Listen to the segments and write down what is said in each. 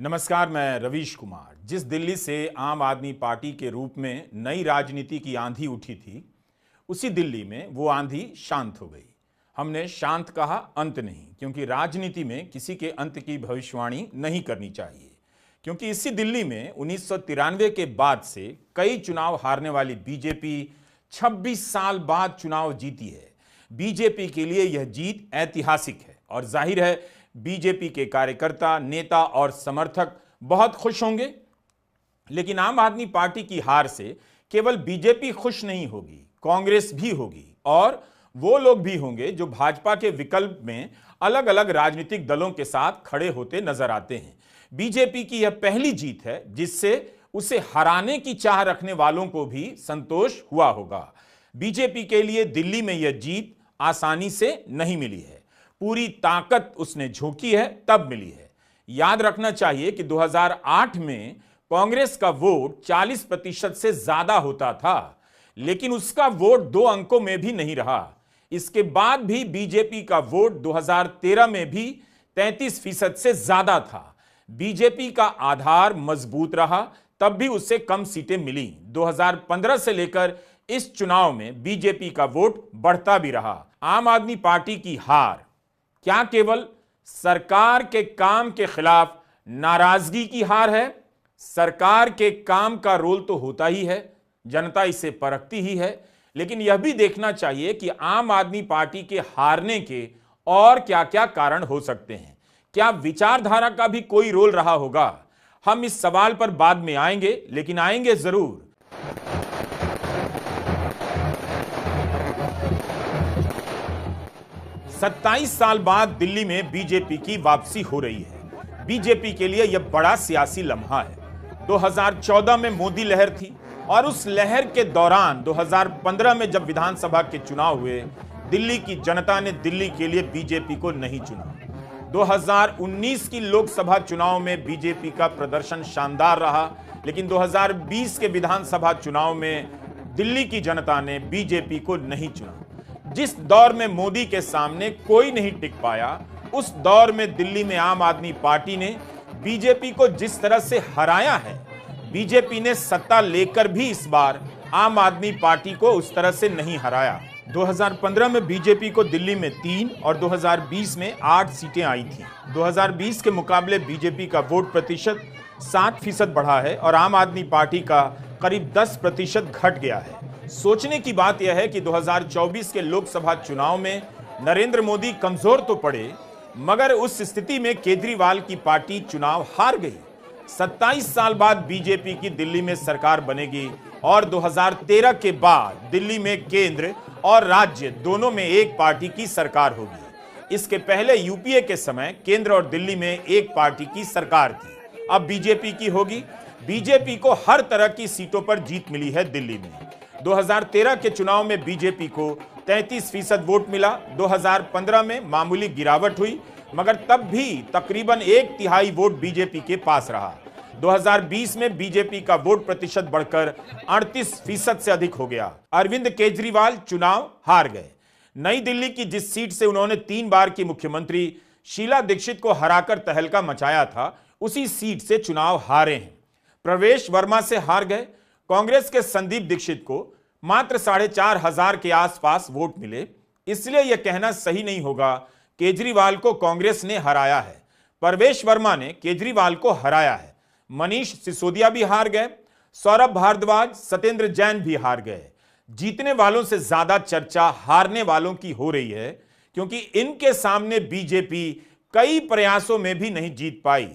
नमस्कार, मैं रवीश कुमार। जिस दिल्ली से आम आदमी पार्टी के रूप में नई राजनीति की आंधी उठी थी, उसी दिल्ली में वो आंधी शांत हो गई। हमने शांत कहा, अंत नहीं, क्योंकि राजनीति में किसी के अंत की भविष्यवाणी नहीं करनी चाहिए। क्योंकि इसी दिल्ली में 1993 के बाद से कई चुनाव हारने वाली बीजेपी 26 साल बाद चुनाव जीती है। बीजेपी के लिए यह जीत ऐतिहासिक है और जाहिर है बीजेपी के कार्यकर्ता, नेता और समर्थक बहुत खुश होंगे। लेकिन आम आदमी पार्टी की हार से केवल बीजेपी खुश नहीं होगी, कांग्रेस भी होगी और वो लोग भी होंगे जो भाजपा के विकल्प में अलग अलग राजनीतिक दलों के साथ खड़े होते नजर आते हैं। बीजेपी की यह पहली जीत है जिससे उसे हराने की चाह रखने वालों को भी संतोष हुआ होगा। बीजेपी के लिए दिल्ली में यह जीत आसानी से नहीं मिली है, पूरी ताकत उसने झोंकी है तब मिली है। याद रखना चाहिए कि 2008 में कांग्रेस का वोट 40% से ज्यादा होता था, लेकिन उसका वोट 2 अंकों में भी नहीं रहा। इसके बाद भी बीजेपी का वोट 2013 में भी 33% से ज्यादा था। बीजेपी का आधार मजबूत रहा, तब भी उससे कम सीटें मिली। 2015 से लेकर इस चुनाव में बीजेपी का वोट बढ़ता भी रहा। आम आदमी पार्टी की हार क्या केवल सरकार के काम के खिलाफ नाराजगी की हार है? सरकार के काम का रोल तो होता ही है, जनता इसे परखती ही है, लेकिन यह भी देखना चाहिए कि आम आदमी पार्टी के हारने के और क्या क्या कारण हो सकते हैं। क्या विचारधारा का भी कोई रोल रहा होगा? हम इस सवाल पर बाद में आएंगे, लेकिन आएंगे जरूर। 27 साल बाद दिल्ली में बीजेपी की वापसी हो रही है। बीजेपी के लिए यह बड़ा सियासी लम्हा है। 2014 में मोदी लहर थी और उस लहर के दौरान 2015 में जब विधानसभा के चुनाव हुए, दिल्ली की जनता ने दिल्ली के लिए बीजेपी को नहीं चुना। 2019 की लोकसभा चुनाव में बीजेपी का प्रदर्शन शानदार रहा, लेकिन 2020 के विधानसभा चुनाव में दिल्ली की जनता ने बीजेपी को नहीं चुना। जिस दौर में मोदी के सामने कोई नहीं टिक पाया, उस दौर में दिल्ली में आम आदमी पार्टी ने बीजेपी को जिस तरह से हराया है, बीजेपी ने सत्ता लेकर भी इस बार आम आदमी पार्टी को उस तरह से नहीं हराया। 2015 में बीजेपी को दिल्ली में 3 और 2020 में 8 सीटें आई थीं। 2020 के मुकाबले बीजेपी का वोट प्रतिशत 7% बढ़ा है और आम आदमी पार्टी का करीब 10% घट गया है। सोचने की बात यह है कि 2024 के लोकसभा चुनाव में नरेंद्र मोदी कमजोर तो पड़े, मगर उस स्थिति में केजरीवाल की पार्टी चुनाव हार गई। 27 साल बाद बीजेपी की दिल्ली में सरकार बनेगी और 2013 के बाद दिल्ली में केंद्र और राज्य दोनों में एक पार्टी की सरकार होगी। इसके पहले यूपीए के समय केंद्र और दिल्ली में एक पार्टी की सरकार थी, अब बीजेपी की होगी। बीजेपी को हर तरह की सीटों पर जीत मिली है दिल्ली में। 2013 के चुनाव में बीजेपी को 33% वोट मिला। 2015 में मामूली गिरावट हुई, मगर तब भी तकरीबन 1/3 वोट बीजेपी के पास रहा। 2020 में बीजेपी का वोट प्रतिशत बढ़कर 38% से अधिक हो गया। अरविंद केजरीवाल चुनाव हार गए। नई दिल्ली की जिस सीट से उन्होंने 3 बार की मुख्यमंत्री शीला दीक्षित को हराकर तहलका मचाया था, उसी सीट से चुनाव हारे हैं। प्रवेश वर्मा से हार गए। कांग्रेस के संदीप दीक्षित को मात्र 4,500 के आसपास वोट मिले, इसलिए यह कहना सही नहीं होगा केजरीवाल को कांग्रेस ने हराया है। प्रवेश वर्मा ने केजरीवाल को हराया है। मनीष सिसोदिया भी हार गए। सौरभ भारद्वाज, सत्येंद्र जैन भी हार गए। जीतने वालों से ज्यादा चर्चा हारने वालों की हो रही है, क्योंकि इनके सामने बीजेपी कई प्रयासों में भी नहीं जीत पाई।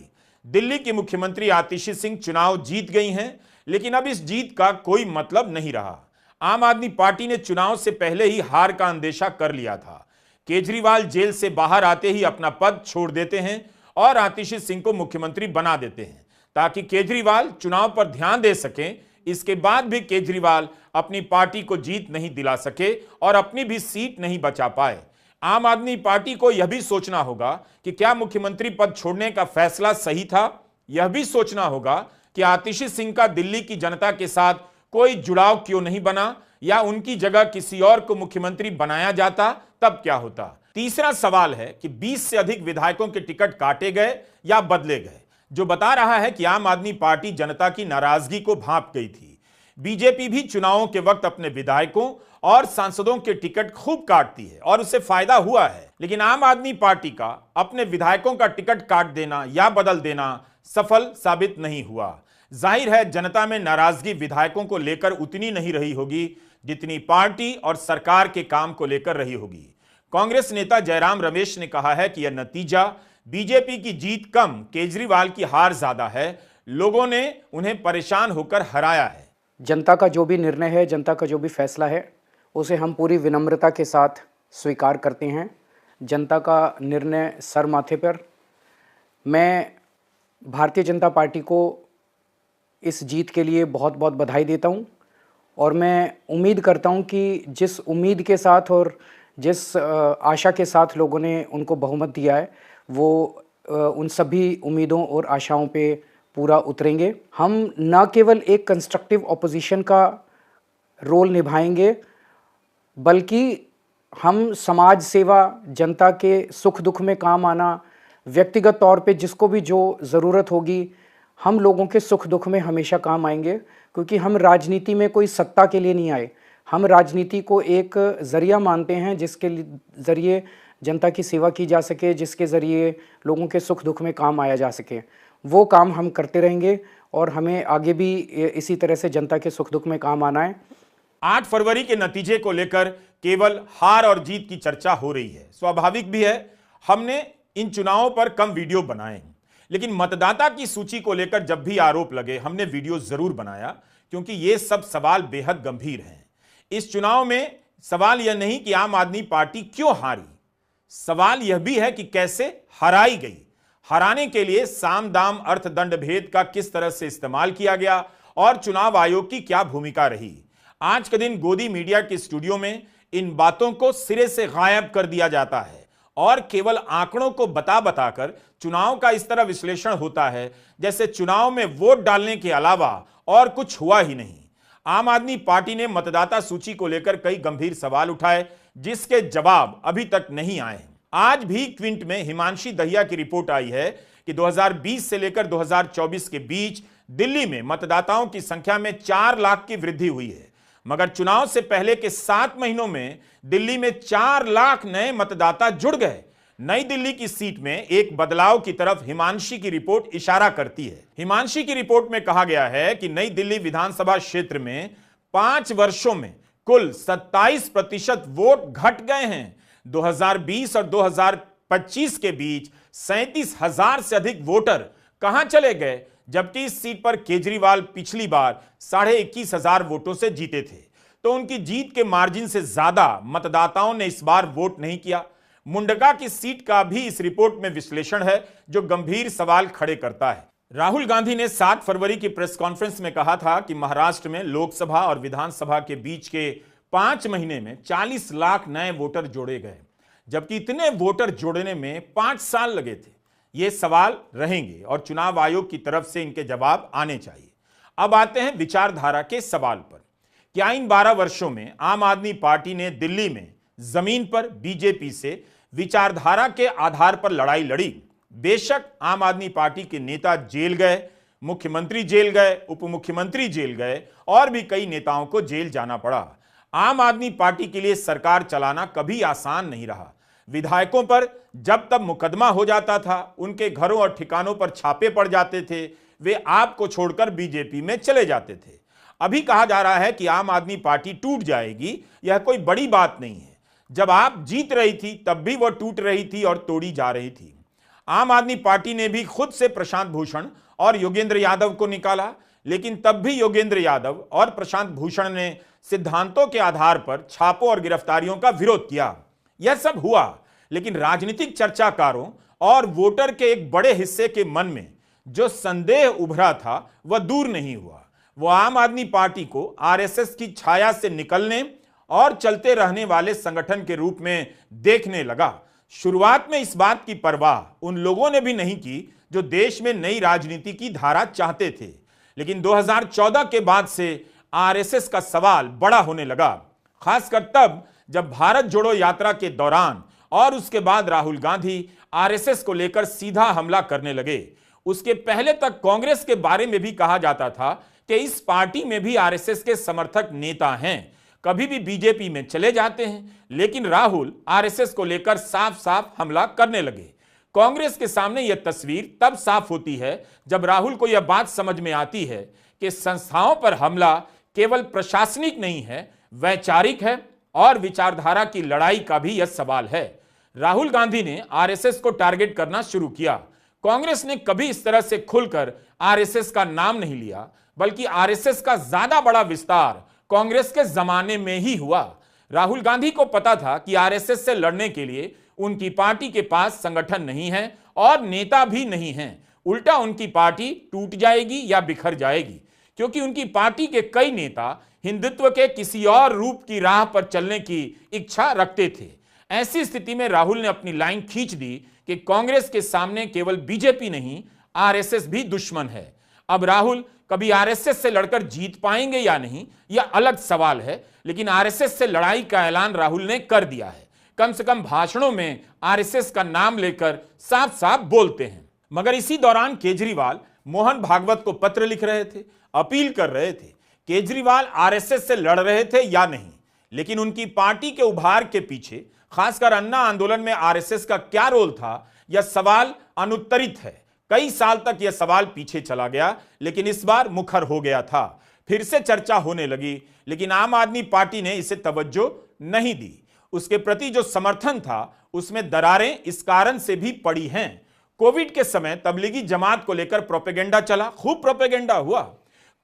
दिल्ली की मुख्यमंत्री आतिशी सिंह चुनाव जीत गई हैं, लेकिन अब इस जीत का कोई मतलब नहीं रहा। आम आदमी पार्टी ने चुनाव से पहले ही हार का अंदेशा कर लिया था। केजरीवाल जेल से बाहर आते ही अपना पद छोड़ देते हैं और आतिशी सिंह को मुख्यमंत्री बना देते हैं, ताकि केजरीवाल चुनाव पर ध्यान दे सकें। इसके बाद भी केजरीवाल अपनी पार्टी को जीत नहीं दिला सके और अपनी भी सीट नहीं बचा पाए। आम आदमी पार्टी को यह भी सोचना होगा कि क्या मुख्यमंत्री पद छोड़ने का फैसला सही था। यह भी सोचना होगा कि आतिशी सिंह का दिल्ली की जनता के साथ कोई जुड़ाव क्यों नहीं बना, या उनकी जगह किसी और को मुख्यमंत्री बनाया जाता तब क्या होता। तीसरा सवाल है कि 20 से अधिक विधायकों के टिकट काटे गए या बदले गए। जो बता रहा है कि आम आदमी पार्टी जनता की नाराजगी को भांप गई थी। बीजेपी भी चुनावों के वक्त अपने विधायकों और सांसदों के टिकट खूब काटती है और उससे फायदा हुआ है, लेकिन आम आदमी पार्टी का अपने विधायकों का टिकट काट देना या बदल देना सफल साबित नहीं हुआ। जाहिर है जनता में नाराजगी विधायकों को लेकर उतनी नहीं रही होगी जितनी पार्टी और सरकार के काम को लेकर रही होगी। कांग्रेस नेता जयराम रमेश ने कहा है कि यह नतीजा बीजेपी की जीत कम, केजरीवाल की हार ज्यादा है। लोगों ने उन्हें परेशान होकर हराया है। जनता का जो भी निर्णय है, जनता का जो भी फैसला है, उसे हम पूरी विनम्रता के साथ स्वीकार करते हैं। जनता का निर्णय सर माथे पर। मैं भारतीय जनता पार्टी को इस जीत के लिए बहुत बहुत बधाई देता हूं और मैं उम्मीद करता हूं कि जिस उम्मीद के साथ और जिस आशा के साथ लोगों ने उनको बहुमत दिया है, वो उन सभी उम्मीदों और आशाओं पे पूरा उतरेंगे। हम न केवल एक कंस्ट्रक्टिव ऑपोजिशन का रोल निभाएंगे, बल्कि हम समाज सेवा, जनता के सुख दुख में काम आना, व्यक्तिगत तौर पे जिसको भी जो ज़रूरत होगी, हम लोगों के सुख दुख में हमेशा काम आएंगे। क्योंकि हम राजनीति में कोई सत्ता के लिए नहीं आए, हम राजनीति को एक ज़रिया मानते हैं जिसके ज़रिए जनता की सेवा की जा सके, जिसके ज़रिए लोगों के सुख दुख में काम आया जा सके। वो काम हम करते रहेंगे और हमें आगे भी इसी तरह से जनता के सुख दुख में काम आना है। 8 फरवरी के नतीजे को लेकर केवल हार और जीत की चर्चा हो रही है। स्वाभाविक भी है, हमने इन चुनावों पर कम वीडियो बनाए, लेकिन मतदाता की सूची को लेकर जब भी आरोप लगे हमने वीडियो जरूर बनाया, क्योंकि ये सब सवाल बेहद गंभीर हैं। इस चुनाव में सवाल यह नहीं कि आम आदमी पार्टी क्यों हारी, सवाल यह भी है कि कैसे हराई गई। हराने के लिए साम दाम अर्थ दंड भेद का किस तरह से इस्तेमाल किया गया और चुनाव आयोग की क्या भूमिका रही। आज के दिन गोदी मीडिया के स्टूडियो में इन बातों को सिरे से गायब कर दिया जाता है और केवल आंकड़ों को बता बताकर चुनाव का इस तरह विश्लेषण होता है जैसे चुनाव में वोट डालने के अलावा और कुछ हुआ ही नहीं। आम आदमी पार्टी ने मतदाता सूची को लेकर कई गंभीर सवाल उठाए, जिसके जवाब अभी तक नहीं आए हैं। आज भी क्विंट में हिमांशी दहिया की रिपोर्ट आई है कि 2020 से लेकर 2024 के बीच दिल्ली में मतदाताओं की संख्या में 4 लाख की वृद्धि हुई है, मगर चुनाव से पहले के 7 महीनों में दिल्ली में 4 लाख नए मतदाता जुड़ गए। नई दिल्ली की सीट में एक बदलाव की तरफ हिमांशी की रिपोर्ट इशारा करती है। हिमांशी की रिपोर्ट में कहा गया है कि नई दिल्ली विधानसभा क्षेत्र में 5 वर्षों में कुल 27% वोट घट गए हैं। 2020 और 2025 के बीच 37,000 से अधिक वोटर कहां चले गए, जबकि इस सीट पर केजरीवाल पिछली बार 21,500 वोटों से जीते थे। तो उनकी जीत के मार्जिन से ज्यादा मतदाताओं ने इस बार वोट नहीं किया। मुंडका की सीट का भी इस रिपोर्ट में विश्लेषण है जो गंभीर सवाल खड़े करता है। राहुल गांधी ने 7 फरवरी की प्रेस कॉन्फ्रेंस में कहा था कि महाराष्ट्र में लोकसभा और विधानसभा के बीच के 5 महीने में 40 लाख नए वोटर जोड़े गए, जबकि इतने वोटर जोड़ने में 5 साल लगे थे। ये सवाल रहेंगे और चुनाव आयोग की तरफ से इनके जवाब आने चाहिए। अब आते हैं विचारधारा के सवाल पर। क्या इन 12 वर्षों में आम आदमी पार्टी ने दिल्ली में जमीन पर बीजेपी से विचारधारा के आधार पर लड़ाई लड़ी? बेशक आम आदमी पार्टी के नेता जेल गए, मुख्यमंत्री जेल गए, उप मुख्यमंत्री जेल गए और भी कई नेताओं को जेल जाना पड़ा। आम आदमी पार्टी के लिए सरकार चलाना कभी आसान नहीं रहा। विधायकों पर जब तब मुकदमा हो जाता था, उनके घरों और ठिकानों पर छापे पड़ जाते थे, वे आपको छोड़कर बीजेपी में चले जाते थे। अभी कहा जा रहा है कि आम आदमी पार्टी टूट जाएगी, यह कोई बड़ी बात नहीं है। जब आप जीत रही थी तब भी वह टूट रही थी और तोड़ी जा रही थी। आम आदमी पार्टी ने भी खुद से प्रशांत भूषण और योगेंद्र यादव को निकाला, लेकिन तब भी योगेंद्र यादव और प्रशांत भूषण ने सिद्धांतों के आधार पर छापों और गिरफ्तारियों का विरोध किया। यह सब हुआ, लेकिन राजनीतिक चर्चाकारों और वोटर के एक बड़े हिस्से के मन में जो संदेह उभरा था वह दूर नहीं हुआ। वो आम आदमी पार्टी को आरएसएस की छाया से निकलने और चलते रहने वाले संगठन के रूप में देखने लगा। शुरुआत में इस बात की परवाह उन लोगों ने भी नहीं की जो देश में नई राजनीति की धारा चाहते थे, लेकिन 2014 के बाद से आरएसएस का सवाल बड़ा होने लगा, खासकर तब जब भारत जोड़ो यात्रा के दौरान और उसके बाद राहुल गांधी आरएसएस को लेकर सीधा हमला करने लगे। उसके पहले तक कांग्रेस के बारे में भी कहा जाता था कि इस पार्टी में भी आरएसएस के समर्थक नेता हैं, कभी भी बीजेपी में चले जाते हैं। लेकिन राहुल आरएसएस को लेकर साफ साफ हमला करने लगे। कांग्रेस के सामने यह तस्वीर तब साफ होती है जब राहुल को यह बात समझ में आती है कि संस्थाओं पर हमला केवल प्रशासनिक नहीं है, वैचारिक है और विचारधारा की लड़ाई का भी यह सवाल है। राहुल गांधी ने आरएसएस को टारगेट करना शुरू किया। कांग्रेस ने कभी इस तरह से खुलकर आरएसएस का नाम नहीं लिया, बल्कि आरएसएस का ज्यादा बड़ा विस्तार कांग्रेस के जमाने में ही हुआ। राहुल गांधी को पता था कि आरएसएस से लड़ने के लिए उनकी पार्टी के पास संगठन नहीं है और नेता भी नहीं है। उल्टा उनकी पार्टी टूट जाएगी या बिखर जाएगी, क्योंकि उनकी पार्टी के कई नेता हिंदुत्व के किसी और रूप की राह पर चलने की इच्छा रखते थे। ऐसी स्थिति में राहुल ने अपनी लाइन खींच दी कि कांग्रेस के सामने केवल बीजेपी नहीं, आरएसएस भी दुश्मन है। अब राहुल कभी आरएसएस से लड़कर जीत पाएंगे या नहीं, यह अलग सवाल है, लेकिन आरएसएस से लड़ाई का ऐलान राहुल ने कर दिया है। कम से कम भाषणों में आरएसएस का नाम लेकर साफ साफ बोलते हैं। मगर इसी दौरान केजरीवाल मोहन भागवत को पत्र लिख रहे थे, अपील कर रहे थे। केजरीवाल आरएसएस से लड़ रहे थे या नहीं, लेकिन उनकी पार्टी के उभार के पीछे, खासकर अन्ना आंदोलन में आरएसएस का क्या रोल था, यह सवाल अनुत्तरित है। कई साल तक यह सवाल पीछे चला गया, लेकिन इस बार मुखर हो गया था। फिर से चर्चा होने लगी, लेकिन आम आदमी पार्टी ने इसे तवज्जो नहीं दी। उसके प्रति जो समर्थन था उसमें दरारें इस कारण से भी पड़ी हैं। कोविड के समय तबलीगी जमात को लेकर प्रोपेगेंडा चला, खूब प्रोपेगेंडा हुआ।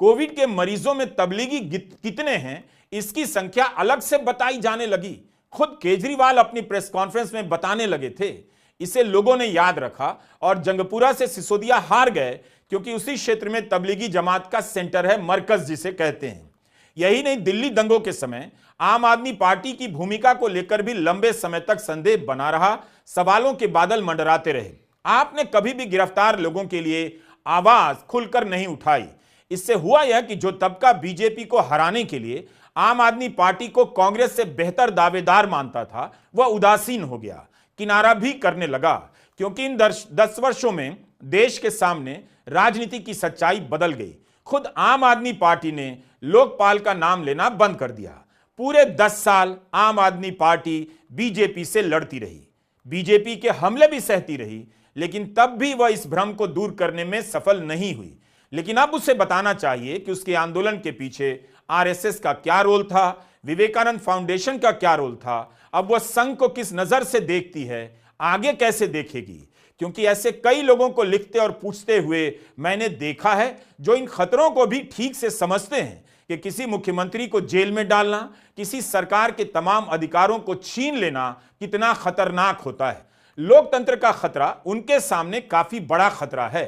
कोविड के मरीजों में तबलीगी कितने हैं इसकी संख्या अलग से बताई जाने लगी। खुद केजरीवाल अपनी प्रेस कॉन्फ्रेंस में बताने लगे थे। इसे लोगों ने याद रखा और जंगपुरा से सिसोदिया हार गए, क्योंकि उसी क्षेत्र में तबलीगी जमात का सेंटर है, मरकज जिसे कहते हैं। यही नहीं, दिल्ली दंगों के समय आम आदमी पार्टी की भूमिका को लेकर भी लंबे समय तक संदेह बना रहा, सवालों के बादल मंडराते रहे। आपने कभी भी गिरफ्तार लोगों के लिए आवाज खुलकर नहीं उठाई। इससे हुआ यह कि जो तबका बीजेपी को हराने के लिए आम आदमी पार्टी को कांग्रेस से बेहतर दावेदार मानता था, वह उदासीन हो गया, किनारा भी करने लगा। क्योंकि इन 10 वर्षों में देश के सामने राजनीति की सच्चाई बदल गई। खुद आम आदमी पार्टी ने लोकपाल का नाम लेना बंद कर दिया। पूरे 10 साल आम आदमी पार्टी बीजेपी से लड़ती रही, बीजेपी के हमले भी सहती रही, लेकिन तब भी वह इस भ्रम को दूर करने में सफल नहीं हुई। लेकिन अब उसे बताना चाहिए कि उसके आंदोलन के पीछे आरएसएस का क्या रोल था, विवेकानंद फाउंडेशन का क्या रोल था, अब वह संघ को किस नजर से देखती है, आगे कैसे देखेगी। क्योंकि ऐसे कई लोगों को लिखते और पूछते हुए मैंने देखा है, जो इन खतरों को भी ठीक से समझते हैं कि किसी मुख्यमंत्री को जेल में डालना, किसी सरकार के तमाम अधिकारों को छीन लेना कितना खतरनाक होता है। लोकतंत्र का खतरा उनके सामने काफी बड़ा खतरा है।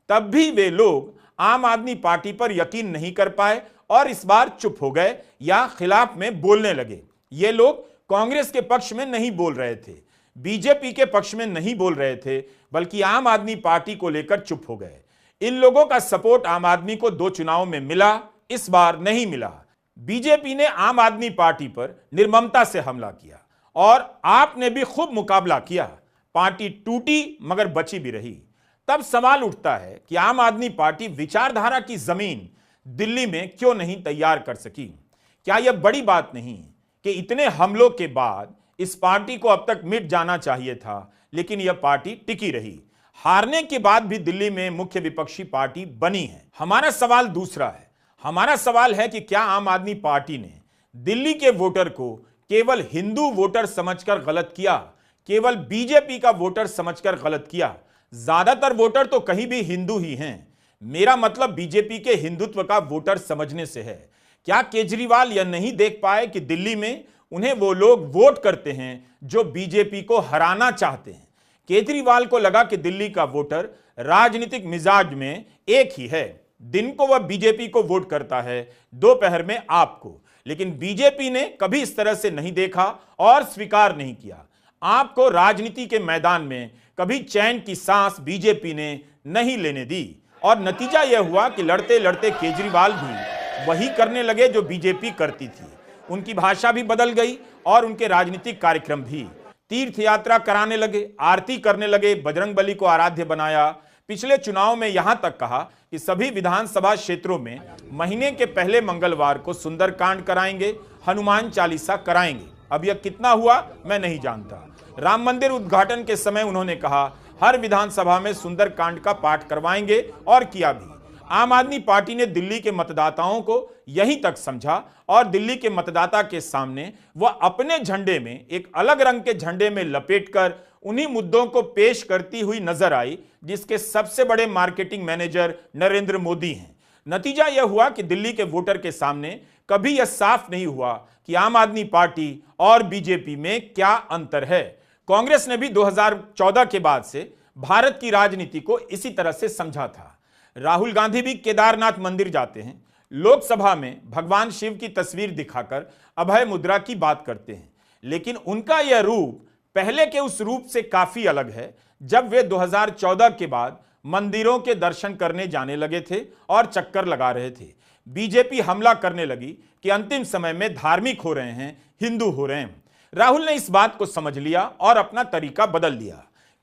तब भी वे लोग आम आदमी पार्टी पर यकीन नहीं कर पाए और इस बार चुप हो गए या खिलाफ में बोलने लगे। ये लोग कांग्रेस के पक्ष में नहीं बोल रहे थे, बीजेपी के पक्ष में नहीं बोल रहे थे, बल्कि आम आदमी पार्टी को लेकर चुप हो गए। इन लोगों का सपोर्ट आम आदमी को 2 चुनाव में मिला, इस बार नहीं मिला। बीजेपी ने आम आदमी पार्टी पर निर्ममता से हमला किया और आपने भी खूब मुकाबला किया। पार्टी टूटी मगर बची भी रही। तब सवाल उठता है कि आम आदमी पार्टी विचारधारा की जमीन दिल्ली में क्यों नहीं तैयार कर सकी। क्या यह बड़ी बात नहीं कि इतने हमलों के बाद इस पार्टी को अब तक मिट जाना चाहिए था, लेकिन यह पार्टी टिकी रही। हारने के बाद भी दिल्ली में मुख्य विपक्षी पार्टी बनी है। हमारा सवाल दूसरा है। हमारा सवाल है कि क्या आम आदमी पार्टी ने दिल्ली के वोटर को केवल हिंदू वोटर समझकर गलत किया, केवल बीजेपी का वोटर समझकर गलत किया? ज्यादातर वोटर तो कहीं भी हिंदू ही हैं। मेरा मतलब बीजेपी के हिंदुत्व का वोटर समझने से है। क्या केजरीवाल यह नहीं देख पाए कि दिल्ली में उन्हें वो लोग वोट करते हैं जो बीजेपी को हराना चाहते हैं? केजरीवाल को लगा कि दिल्ली का वोटर राजनीतिक मिजाज में एक ही है। दिन को वह बीजेपी को वोट करता है, दोपहर में आपको। लेकिन बीजेपी ने कभी इस तरह से नहीं देखा और स्वीकार नहीं किया। आपको राजनीति के मैदान में कभी चैन की सांस बीजेपी ने नहीं लेने दी और नतीजा यह हुआ कि लड़ते लड़ते केजरीवाल भी वही करने लगे जो बीजेपी करती थी। उनकी भाषा भी बदल गई और उनके राजनीतिक कार्यक्रम भी। तीर्थ यात्रा कराने लगे, आरती करने लगे, बजरंगबली को आराध्य बनाया, पिछले चुनाव में यहां तक कहा कि सभी विधानसभा क्षेत्रों में महीने के पहले मंगलवार को सुंदरकांड कराएंगे, हनुमान चालीसा कराएंगे। अब यह कितना हुआ मैं नहीं जानता। राम मंदिर उद्घाटन के समय उन्होंने कहा हर विधानसभा में सुंदरकांड का पाठ करवाएंगे, और किया भी। आम आदमी पार्टी ने दिल्ली के मतदाताओं को यहीं तक समझा और दिल्ली के मतदाता के सामने वह अपने झंडे में एक अलग रंग के झंडे में लपेटकर उन्हीं मुद्दों को पेश करती हुई नजर आई जिसके सबसे बड़े मार्केटिंग मैनेजर नरेंद्र मोदी हैं। नतीजा यह हुआ कि दिल्ली के वोटर के सामने कभी यह साफ नहीं हुआ कि आम आदमी पार्टी और बीजेपी में क्या अंतर है। कांग्रेस ने भी 2014 के बाद से भारत की राजनीति को इसी तरह से समझा था। राहुल गांधी भी केदारनाथ मंदिर जाते हैं, लोकसभा में भगवान शिव की तस्वीर दिखाकर अभय मुद्रा की बात करते हैं, लेकिन उनका यह रूप पहले के उस रूप से काफी अलग है जब वे 2014 के बाद मंदिरों के दर्शन करने जाने लगे थे और चक्कर लगा रहे थे। बीजेपी हमला करने लगी कि अंतिम समय में धार्मिक हो रहे हैं, हिंदू हो रहे हैं। राहुल ने इस बात को समझ लिया और अपना तरीका बदल लिया।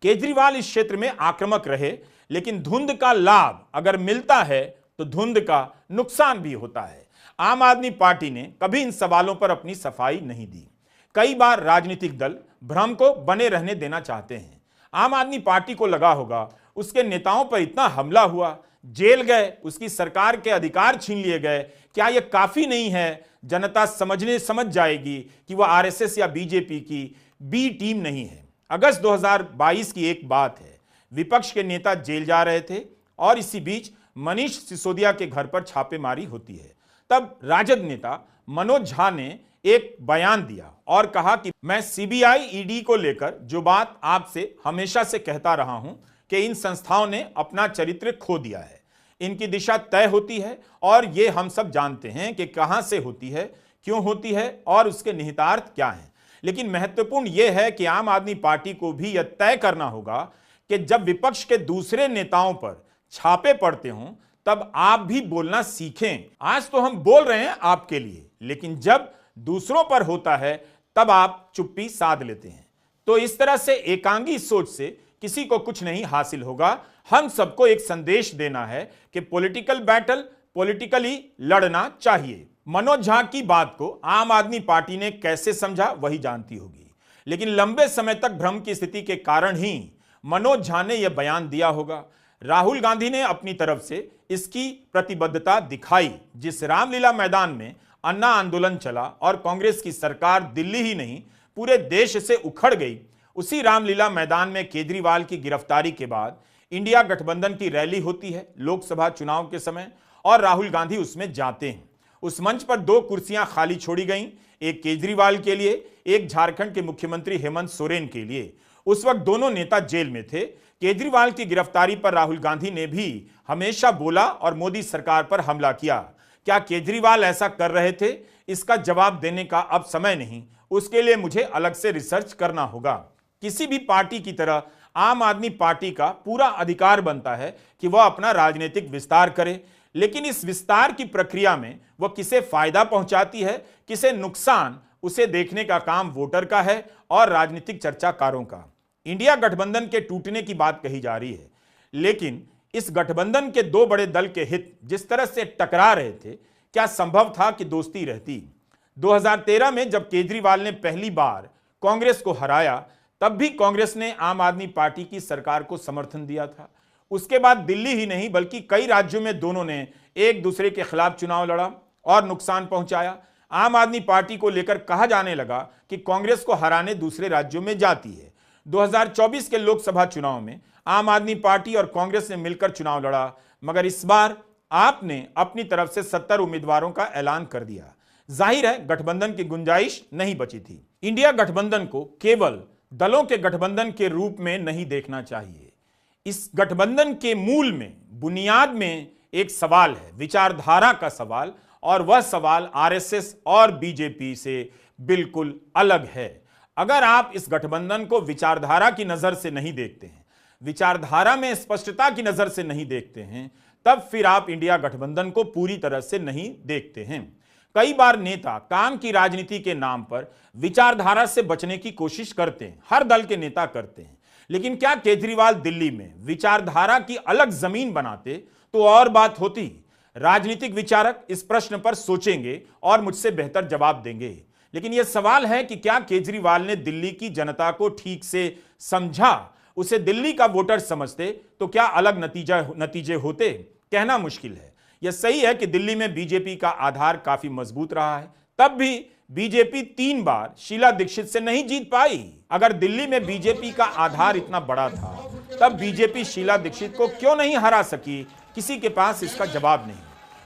केजरीवाल इस क्षेत्र में आक्रामक रहे, लेकिन धुंध का लाभ अगर मिलता है तो धुंध का नुकसान भी होता है। आम आदमी पार्टी ने कभी इन सवालों पर अपनी सफाई नहीं दी। कई बार राजनीतिक दल भ्रम को बने रहने देना चाहते हैं। आम आदमी पार्टी को लगा होगा उसके नेताओं पर इतना हमला हुआ, जेल गए, उसकी सरकार के अधिकार छीन लिए गए, क्या यह काफी नहीं है? जनता समझ जाएगी कि वह आरएसएस या बीजेपी की बी टीम नहीं है। अगस्त 2022 की एक बात है, विपक्ष के नेता जेल जा रहे थे और इसी बीच मनीष सिसोदिया के घर पर छापेमारी होती है। तब राजद नेता मनोज झा ने एक बयान दिया और कहा कि मैं सीबीआई ईडी को लेकर जो बात आपसे हमेशा से कहता रहा हूं कि इन संस्थाओं ने अपना चरित्र खो दिया है, इनकी दिशा तय होती है और ये हम सब जानते हैं कि कहां से होती है, क्यों होती है और उसके निहितार्थ क्या हैं। लेकिन महत्वपूर्ण यह है कि आम आदमी पार्टी को भी यह तय करना होगा कि जब विपक्ष के दूसरे नेताओं पर छापे पड़ते हों तब आप भी बोलना सीखें। आज तो हम बोल रहे हैं आपके लिए, लेकिन जब दूसरों पर होता है तब आप चुप्पी साध लेते हैं। तो इस तरह से एकांगी सोच से किसी को कुछ नहीं हासिल होगा। हम सबको एक संदेश देना है कि पॉलिटिकल बैटल पॉलिटिकली लड़ना चाहिए। मनोज झा की बात को आम आदमी पार्टी ने कैसे समझा वही जानती होगी, लेकिन लंबे समय तक भ्रम की स्थिति के कारण ही मनोज झा ने यह बयान दिया होगा। राहुल गांधी ने अपनी तरफ से इसकी प्रतिबद्धता दिखाई। जिस रामलीला मैदान में अन्ना आंदोलन चला और कांग्रेस की सरकार दिल्ली ही नहीं पूरे देश से उखड़ गई, उसी रामलीला मैदान में केजरीवाल की गिरफ्तारी के बाद इंडिया गठबंधन की रैली होती है लोकसभा चुनाव के समय और राहुल गांधी उसमें जाते हैं। उस मंच पर 2 कुर्सियां खाली छोड़ी गईं, एक केजरीवाल के लिए, एक झारखंड के मुख्यमंत्री हेमंत सोरेन के लिए। उस वक्त दोनों नेता जेल में थे। केजरीवाल की गिरफ्तारी पर राहुल गांधी ने भी हमेशा बोला और मोदी सरकार पर हमला किया। क्या केजरीवाल ऐसा कर रहे थे? इसका जवाब देने का अब समय नहीं, उसके लिए मुझे अलग से रिसर्च करना होगा। किसी भी पार्टी की तरह आम आदमी पार्टी का पूरा अधिकार बनता है कि वह अपना राजनीतिक विस्तार करे, लेकिन इस विस्तार की प्रक्रिया में वह किसे फायदा पहुंचाती है, किसे नुकसान, उसे देखने का काम वोटर का है और राजनीतिक चर्चाकारों का। इंडिया गठबंधन के टूटने की बात कही जा रही है, लेकिन इस गठबंधन के 2 बड़े दल के हित जिस तरह से टकरा रहे थे, क्या संभव था कि दोस्ती रहती? 2013 में जब केजरीवाल ने पहली बार कांग्रेस को हराया, तब भी कांग्रेस ने आम आदमी पार्टी की सरकार को समर्थन दिया था। उसके बाद दिल्ली ही नहीं बल्कि कई राज्यों में दोनों ने एक दूसरे के खिलाफ चुनाव लड़ा और नुकसान पहुंचाया। आम आदमी पार्टी को लेकर कहा जाने लगा कि कांग्रेस को हराने दूसरे राज्यों में जाती है। 2024 के लोकसभा चुनाव में आम आदमी पार्टी और कांग्रेस ने मिलकर चुनाव लड़ा, मगर इस बार आपने अपनी तरफ से 70 उम्मीदवारों का ऐलान कर दिया। जाहिर है गठबंधन की गुंजाइश नहीं बची थी। इंडिया गठबंधन को केवल दलों के गठबंधन के रूप में नहीं देखना चाहिए। इस गठबंधन के मूल में, बुनियाद में एक सवाल है, विचारधारा का सवाल, और वह सवाल आरएसएस और बीजेपी से बिल्कुल अलग है। अगर आप इस गठबंधन को विचारधारा की नजर से नहीं देखते हैं, विचारधारा में स्पष्टता की नजर से नहीं देखते हैं, तब फिर आप इंडिया गठबंधन को पूरी तरह से नहीं देखते हैं। कई बार नेता काम की राजनीति के नाम पर विचारधारा से बचने की कोशिश करते हैं, हर दल के नेता करते हैं, लेकिन क्या केजरीवाल दिल्ली में विचारधारा की अलग जमीन बनाते तो और बात होती। राजनीतिक विचारक इस प्रश्न पर सोचेंगे और मुझसे बेहतर जवाब देंगे। लेकिन यह सवाल है कि क्या केजरीवाल ने दिल्ली की जनता को ठीक से समझा? उसे दिल्ली का वोटर समझते तो क्या अलग नतीजे होते? कहना मुश्किल है। यह सही है कि दिल्ली में बीजेपी का आधार काफी मजबूत रहा है, तब भी बीजेपी 3 बार शीला दीक्षित से नहीं जीत पाई। अगर दिल्ली में बीजेपी का आधार इतना बड़ा था, तब बीजेपी शीला दीक्षित को क्यों नहीं हरा सकी? किसी के पास इसका जवाब नहीं।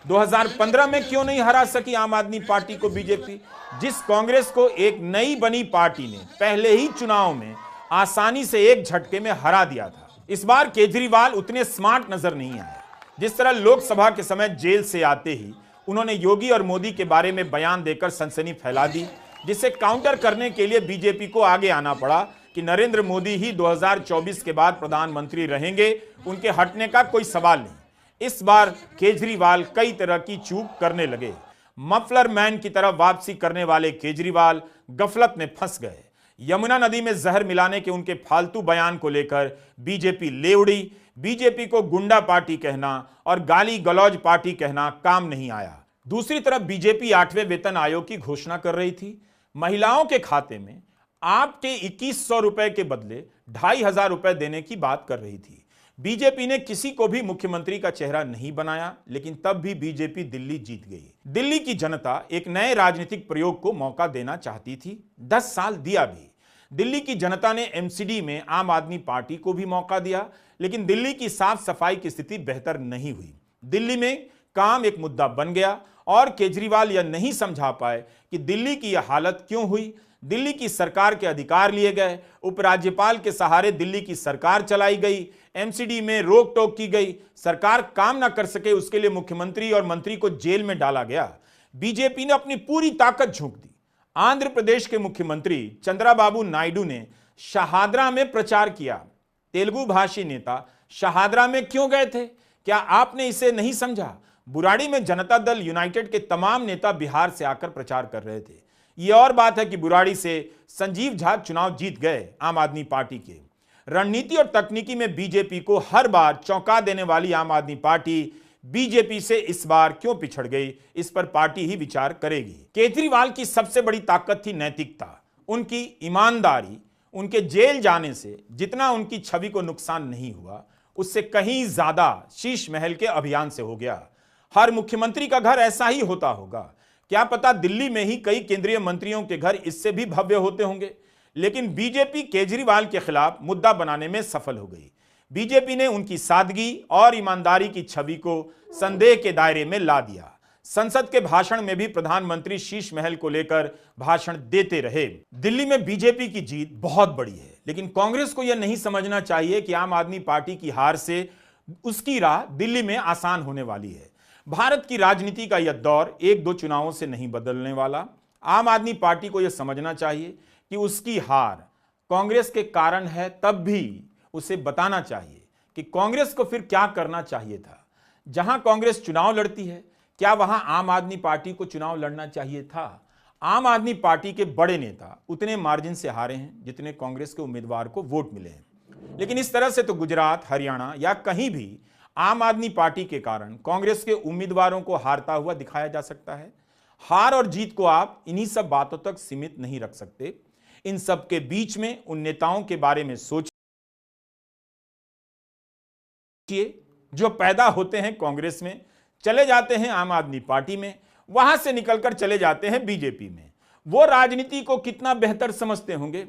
2015 में क्यों नहीं हरा सकी आम आदमी पार्टी को बीजेपी, जिस कांग्रेस को एक नई बनी पार्टी ने पहले ही चुनाव में आसानी से एक झटके में हरा दिया था। इस बार केजरीवाल उतने स्मार्ट नजर नहीं आए। जिस तरह लोकसभा के समय जेल से आते ही उन्होंने योगी और मोदी के बारे में बयान देकर सनसनी फैला दी, जिसे काउंटर करने के लिए बीजेपी को आगे आना पड़ा कि नरेंद्र मोदी ही 2024 के बाद प्रधानमंत्री रहेंगे, उनके हटने का कोई सवाल नहीं। इस बार केजरीवाल कई तरह की चूक करने लगे। मफलर मैन की तरह वापसी करने वाले केजरीवाल गफलत में फंस गए। यमुना नदी में जहर मिलाने के उनके फालतू बयान को लेकर बीजेपी ले उड़ी। बीजेपी को गुंडा पार्टी कहना और गाली गलौज पार्टी कहना काम नहीं आया। दूसरी तरफ बीजेपी 8वें वेतन आयोग की घोषणा कर रही थी। महिलाओं के खाते में आपके 2100 रुपए के बदले 2500 रुपए देने की बात कर रही थी। बीजेपी ने किसी को भी मुख्यमंत्री का चेहरा नहीं बनाया, लेकिन तब भी बीजेपी दिल्ली जीत गई। दिल्ली की जनता एक नए राजनीतिक प्रयोग को मौका देना चाहती थी। 10 साल दिया भी। दिल्ली की जनता ने एमसीडी में आम आदमी पार्टी को भी मौका दिया, लेकिन दिल्ली की साफ सफाई की स्थिति बेहतर नहीं हुई। दिल्ली में काम एक मुद्दा बन गया और केजरीवाल यह नहीं समझा पाए कि दिल्ली की यह हालत क्यों हुई। दिल्ली की सरकार के अधिकार लिए गए, उपराज्यपाल के सहारे दिल्ली की सरकार चलाई गई, एमसीडी में रोक टोक की गई, सरकार काम ना कर सके उसके लिए मुख्यमंत्री और मंत्री को जेल में डाला गया। बीजेपी ने अपनी पूरी ताकत झोंक दी। आंध्र प्रदेश के मुख्यमंत्री चंद्राबाबू नायडू ने शहादरा में प्रचार किया। तेलुगु भाषी नेता शहादरा में क्यों गए थे? क्या आपने इसे नहीं समझा? बुराड़ी में जनता दल यूनाइटेड के तमाम नेता बिहार से आकर प्रचार कर रहे थे। यह और बात है कि बुराड़ी से संजीव झा चुनाव जीत गए आम आदमी पार्टी के। रणनीति और तकनीकी में बीजेपी को हर बार चौंका देने वाली आम आदमी पार्टी बीजेपी से इस बार क्यों पिछड़ गई, इस पर पार्टी ही विचार करेगी। केजरीवाल की सबसे बड़ी ताकत थी नैतिकता, उनकी ईमानदारी। उनके जेल जाने से जितना उनकी छवि को नुकसान नहीं हुआ, उससे कहीं ज्यादा शीश महल के अभियान से हो गया। हर मुख्यमंत्री का घर ऐसा ही होता होगा। क्या पता दिल्ली में ही कई केंद्रीय मंत्रियों के घर इससे भी भव्य होते होंगे। लेकिन बीजेपी केजरीवाल के खिलाफ मुद्दा बनाने में सफल हो गई। बीजेपी ने उनकी सादगी और ईमानदारी की छवि को संदेह के दायरे में ला दिया। संसद के भाषण में भी प्रधानमंत्री शीश महल को लेकर भाषण देते रहे। दिल्ली में बीजेपी की जीत बहुत बड़ी है, लेकिन कांग्रेस को यह नहीं समझना चाहिए कि आम आदमी पार्टी की हार से उसकी राह दिल्ली में आसान होने वाली है। भारत की राजनीति का यह दौर 1-2 चुनावों से नहीं बदलने वाला। आम आदमी पार्टी को यह समझना चाहिए कि उसकी हार कांग्रेस के कारण है, तब भी उसे बताना चाहिए कि कांग्रेस को फिर क्या करना चाहिए था। जहां कांग्रेस चुनाव लड़ती है, क्या वहां आम आदमी पार्टी को चुनाव लड़ना चाहिए था? आम आदमी पार्टी के बड़े नेता उतने मार्जिन से हारे हैं जितने कांग्रेस के उम्मीदवार को वोट मिले हैं। लेकिन इस तरह से तो गुजरात, हरियाणा या कहीं भी आम आदमी पार्टी के कारण कांग्रेस के उम्मीदवारों को हारता हुआ दिखाया जा सकता है। हार और जीत को आप इन्हीं सब बातों तक सीमित नहीं रख सकते। इन सब के बीच में उन नेताओं के बारे में सोचिए जो पैदा होते हैं कांग्रेस में, चले जाते हैं आम आदमी पार्टी में, वहां से निकलकर चले जाते हैं बीजेपी में। वो राजनीति को कितना बेहतर समझते होंगे,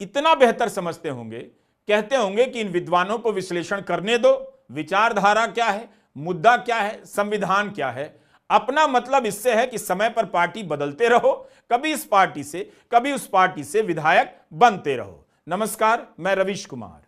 इतना बेहतर समझते होंगे, कहते होंगे कि इन विद्वानों को विश्लेषण करने दो, विचारधारा क्या है, मुद्दा क्या है, संविधान क्या है। अपना मतलब इससे है कि समय पर पार्टी बदलते रहो, कभी इस पार्टी से कभी उस पार्टी से विधायक बनते रहो। नमस्कार, मैं रवीश कुमार।